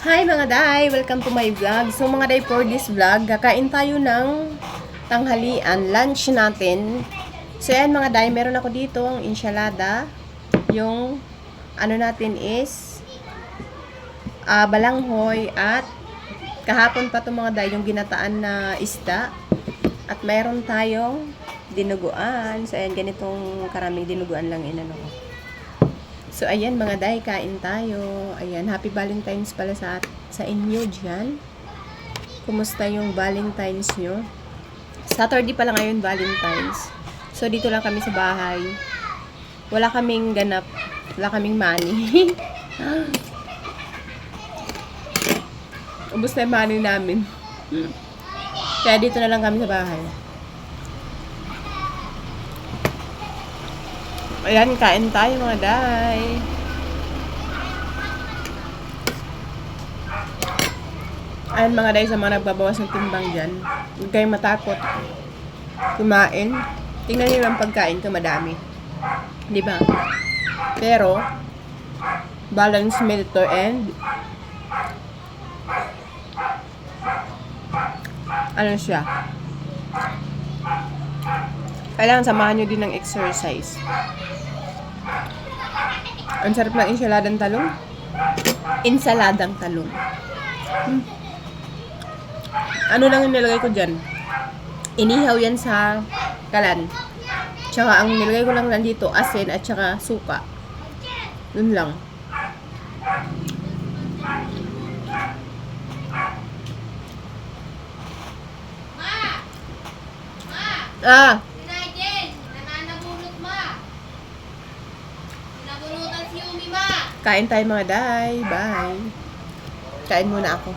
Hi mga day! Welcome to my vlog. So mga day, for this vlog, kakain tayo ng tanghalian, lunch natin. So yan mga day, meron ako dito ang ensalada. Yung ano natin is balanghoy at kahapon pa to mga day, yung ginataan na isda. At meron tayong dinuguan. So ayan, ganitong karaming dinuguan lang inano ko. So, ayan mga day, kain tayo. Ayan, happy Valentine's pala sa inyo dyan. Kumusta yung Valentine's nyo? Saturday pala ngayon, Valentine's. So, dito lang kami sa bahay. Wala kaming ganap. Wala kaming money. Ubus na yung money namin. Kaya dito na lang kami sa bahay. Ayan, kain tayo mga day. Ayan mga day, sa mga nagbabawas ng timbang dyan, huwag kayong matakot kumain. Tingnan nyo lang pagkain ko, madami. Diba? Pero, balance meal to and ano siya? Kailangan samahan nyo din ng exercise. Ang sarap ng ensaladang talong. Ensaladang talong. Ano lang yung nilagay ko dyan? Inihaw yan sa kalan. Tsaka ang nilagay ko lang dito, asin at tsaka suka. Yun lang. Ah! Kain tayo mga day. Bye. Kain muna ako.